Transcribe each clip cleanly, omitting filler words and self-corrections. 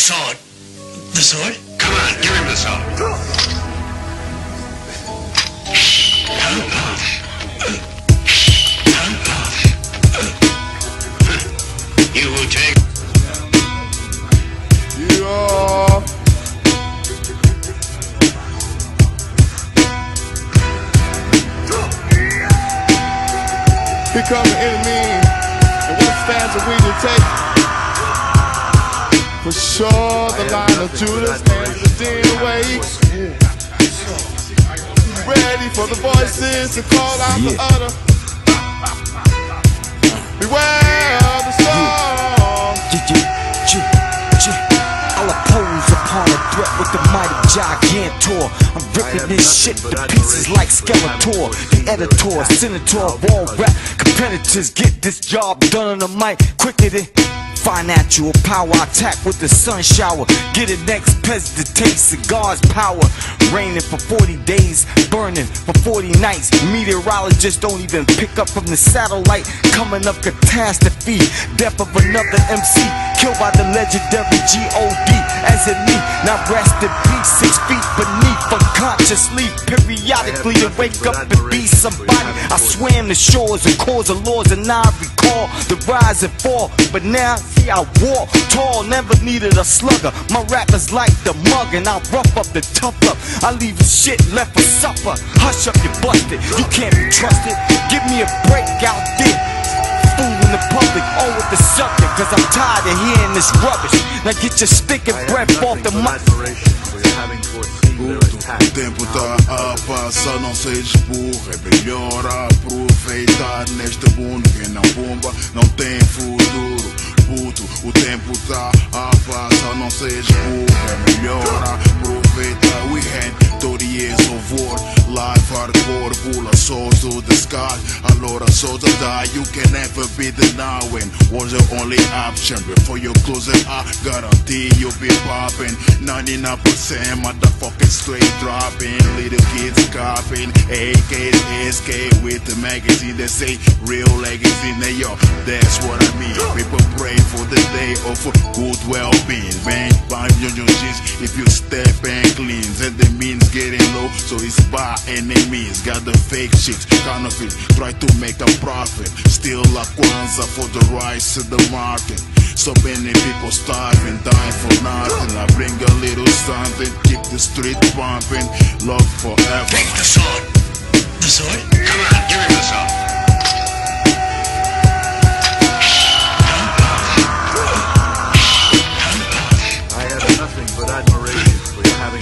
sword. The sword? Come on, give him the sword. You who take. Yeah. Here come the enemy, and what stands are we to take? For sure, the line of Judah stands the dead awake. Ready for the voices to call out the other. Beware the storm. I'll oppose upon a threat with the mighty gigantor. I'm ripping this shit to pieces like Skeletor. The editor, senator of all rap competitors. Get this job done on the mic quicker than financial power. I attack with the sun shower. Get it next president, taste cigars power. Raining for 40 days, burning for 40 nights. Meteorologists don't even pick up from the satellite. Coming up catastrophe, death of another MC. Killed by the legendary G.O.D. as in me. Now rest in peace, 6 feet beneath. Unconsciously, periodically to wake up and be somebody. I swam the shores and caused the laws, and I recall the rise and fall. But now, see, I walk tall, never needed a slugger. My rap is like the mug, and I rough up the tough up. I leave the shit left for supper. Hush up, you busted, you can't be trusted. Give me a break out there. Fooling the public, all with the subject, cause I'm tired of hearing this rubbish. Now get your stinking breath off the mic. O tempo tá a passar, não sejas burro. É melhor aproveitar neste mundo. Quem não bomba não tem futuro. Puto, o tempo tá a passar, não sejas burro. É melhor aproveitar. We had 30 years of war. Life hardcore, bulla souls to the sky. Allora souls die, you can never be denied. When was the only option? Before you close it, I guarantee you'll be popping. 99% motherfucking straight dropping. Little kids copying AKs, SK with the magazine that say real legacy. Now yo, that's what I mean. People pray for the day of good well-being. Bang, bang, your jeans. If you step and cleans, and the means getting low, so it's by any means. Got the fake chicks, counterfeit, try to make a profit. Still a Kwanzaa for the rise to the market. So many people starving, dying for nothing. I bring a little something, keep the street pumping. Love forever. Take the sword. The sword? Come on, give him the sword. I have nothing but admiration for your having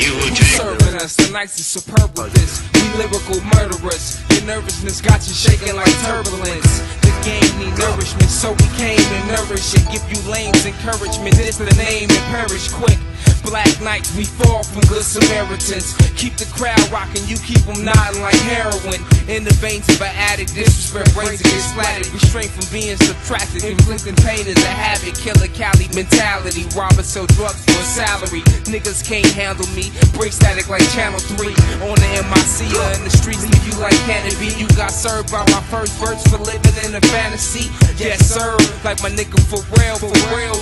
serving us, the nights is superb with this. We lyrical murderers. Your nervousness got you shaking like turbulence. The game need nourishment, so we came to nourish it. Give you lanes encouragement, this the name and perish quick. Black Knights, we fall from good Samaritans. Keep the crowd rocking, you keep them nodding like heroin. In the veins of an addict, disrespect, brains to get slatted. Restraint from being subtracted, inflicting pain is a habit. Killer Cali mentality, robbers sell drugs for a salary. Niggas can't handle me, break static like Channel 3. On the MIC or in the streets, leave you like canopy. You got served by my first verse for living in a fantasy. Yes sir, like my nigga for real,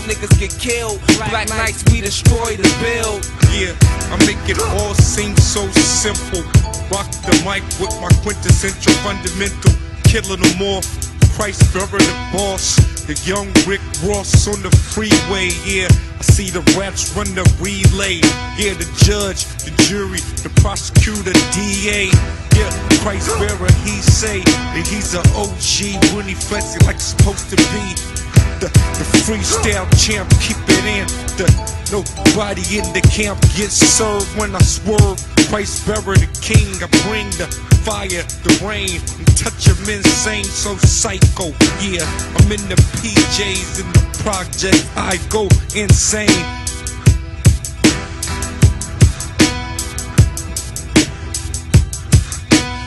niggas get killed. Black Knights, we destroy the build. Yeah, I make it all seem so simple. Rock the mic with my quintessential fundamental. Killing them all, Christ bearer the boss. The young Rick Ross on the freeway. Yeah, I see the rats run the relay. Yeah, the judge, the jury, the prosecutor, DA. Yeah, Christ bearer, he say that he's an OG when he fancy like it's supposed to be. The freestyle champ, keep it in. Nobody in the camp gets served when I swerve. Christ bearer, the king, I bring the fire, the rain, and touch him insane, so psycho. Yeah, I'm in the PJs, in the project, I go insane.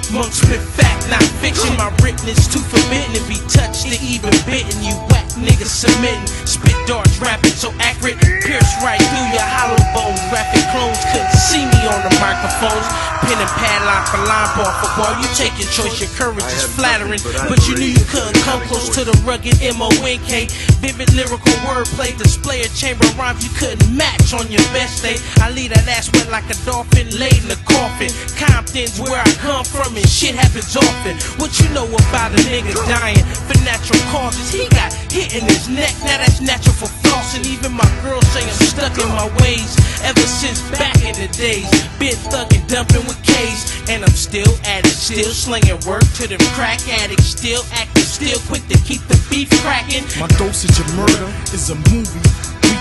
Monk spit fact, not fiction. My writness too forbidden to be touched or even bitten. You whack niggas submitting, spit darts rapping so accurate, pierce right through your hollow bones. Graphic clones couldn't see me on the microphones. Pen and padlock for line bar for bar, you take your choice, your courage is flattering. But you knew you couldn't come close to the rugged M-O-N-K. Vivid lyrical wordplay, display a chamber of rhymes you couldn't match on your best day. I leave that ass wet like a dolphin laid in a coffin. Compton's where I come from and shit happens often. What you know about a nigga dying for natural causes? He got hit in his neck, now that's natural for flossing. Even my girls say I'm stuck in my ways ever since back in the days. Been thugging, dumping with K's, and I'm still at it, still slinging work to them crack addicts, still active, still quick to keep the beef cracking. My dosage of murder is a movie.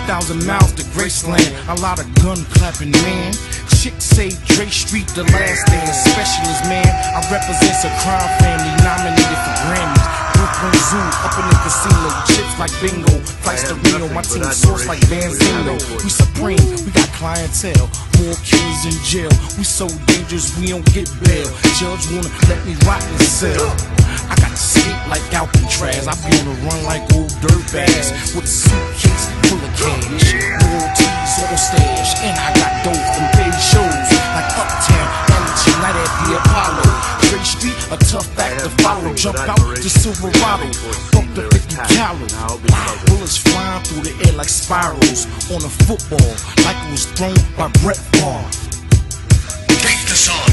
3,000 miles to Graceland, a lot of gun clapping, man. Chicks say Dre Street the last dance. Specialist, man, I represent a crime family nominated for Grammys. Brooklyn Zoo, up in the casino, chips like bingo, flights to Rio, my team source like Banzino. We supreme, we got clientele, more killers in jail. We so dangerous, we don't get bail. Judge wanna let me rot in the cell. I got to skate like Alcatraz. I be on the run like old dirtbags with a suitcase full of cash, royalties on stash, and I got dope from paid shows like Uptown, Energy, Night at the Apollo. Dre Street, a tough act to follow. Jump out to Silverado, fuck the 50 cal. Bullets flying through the air like spirals on a football, like it was thrown by Brett Favre. Take the song.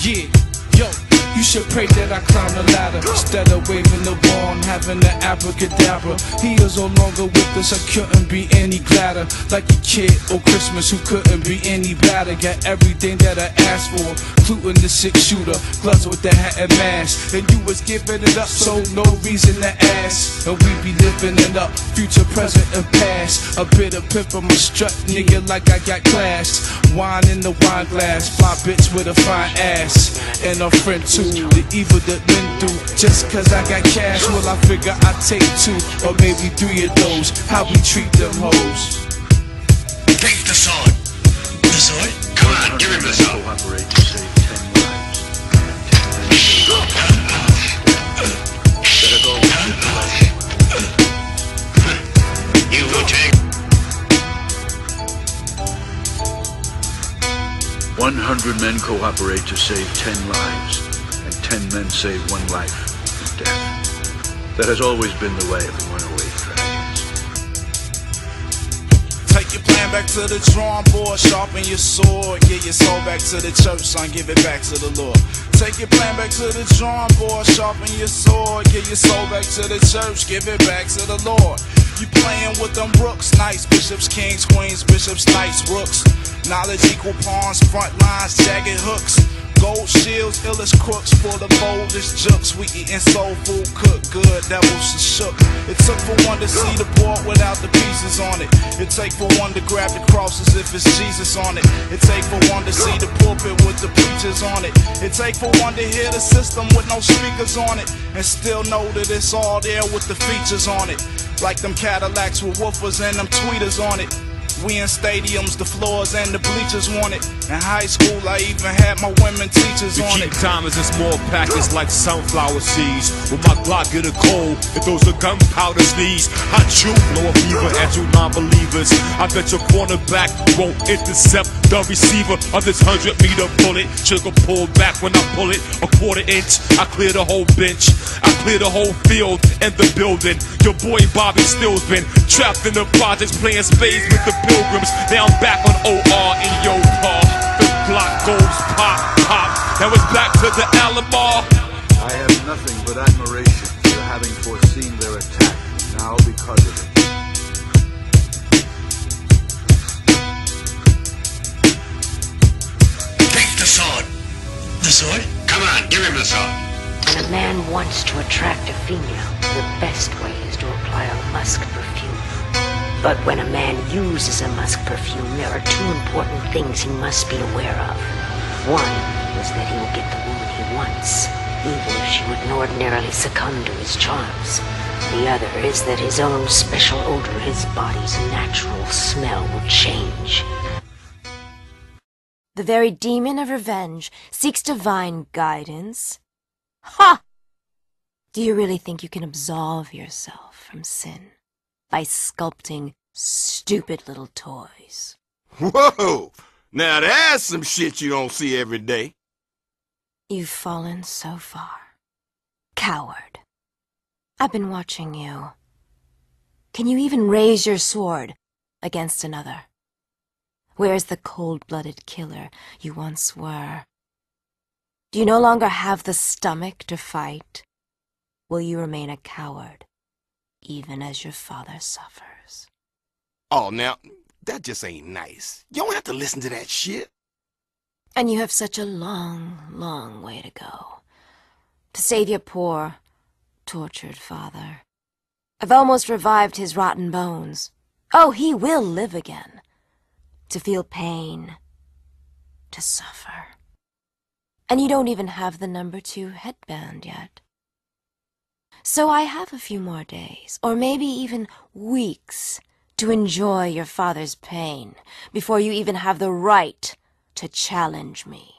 Yeah, yo. You should pray that I climb the ladder instead of waving the wand, having the abracadabra. He is no longer with us, I couldn't be any gladder. Like a kid on Christmas who couldn't be any badder. Got everything that I asked for, including the 6-shooter, gloves with the hat and mask. And you was giving it up, so no reason to ask. And we be living it up, future, present, and past. A bit of pimp on my strut, nigga, like I got class. Wine in the wine glass, fly bitch with a fine ass, and a friend too. The evil that been through, just cause I got cash, well I figure I take 2 or maybe 3 of those. How we treat them hoes. Take the sword. The sword? Come on, give him the song. Cooperate to save 10 lives. Better go with the life. You who take 100 men cooperate to save 10 lives, and 10 men save 1 life from death. That has always been the way of the runaway dragons. Take your plan back to the drawing board, sharpen your sword, give your soul back to the church, son, give it back to the Lord. Take your plan back to the drawing board, sharpen your sword, give your soul back to the church, give it back to the Lord. You playing with them rooks, knights, bishops, kings, queens, bishops, knights, rooks. Knowledge equal pawns, front lines, jagged hooks. Gold shields, illest crooks, for the boldest jooks. We eatin' soul food, cook good, devils are shook. It took for one to see the board without the pieces on it. It take for one to grab the cross as if it's Jesus on it. It take for one to see the pulpit with the preachers on it. It take for one to hear the system with no speakers on it, and still know that it's all there with the features on it. Like them Cadillacs with woofers and them tweeters on it. We in stadiums, the floors and the bleachers want it. In high school, I even had my women teachers We on keep it. diamonds in small packets like sunflower seeds. When my Glock get a cold, it throws a gunpowder sneeze. Hot you, blow a fever at you non-believers. I bet your cornerback won't intercept the receiver of this 100-meter bullet. Trigger pull back when I pull it, a quarter inch. I clear the whole bench, I clear the whole field and the building. Your boy Bobby Still's been trapped in the projects playing spades with the pilgrims. Now I'm back on OR in your car. The Glock goes pop, pop. Now it's back to the Alamo. I have nothing but admiration for having foreseen their attack, now because of it. Take the sword. The sword? Come on, give him the song. When a man wants to attract a female, the best way is to apply a musk perfume. But when a man uses a musk perfume, there are 2 important things he must be aware of. One is that he will get the woman he wants, even if she wouldn't ordinarily succumb to his charms. The other is that his own special odor, his body's natural smell, will change. The very demon of revenge seeks divine guidance. Ha! Do you really think you can absolve yourself from sin by sculpting stupid little toys? Whoa! Now that's some shit you don't see every day. You've fallen so far. Coward. I've been watching you. Can you even raise your sword against another? Where's the cold-blooded killer you once were? Do you no longer have the stomach to fight? Will you remain a coward, even as your father suffers? Oh, now, that just ain't nice. You don't have to listen to that shit. And you have such a long, long way to go to save your poor, tortured father. I've almost revived his rotten bones. Oh, he will live again. To feel pain. To suffer. And you don't even have the number 2 headband yet. So I have a few more days, or maybe even weeks, to enjoy your father's pain before you even have the right to challenge me.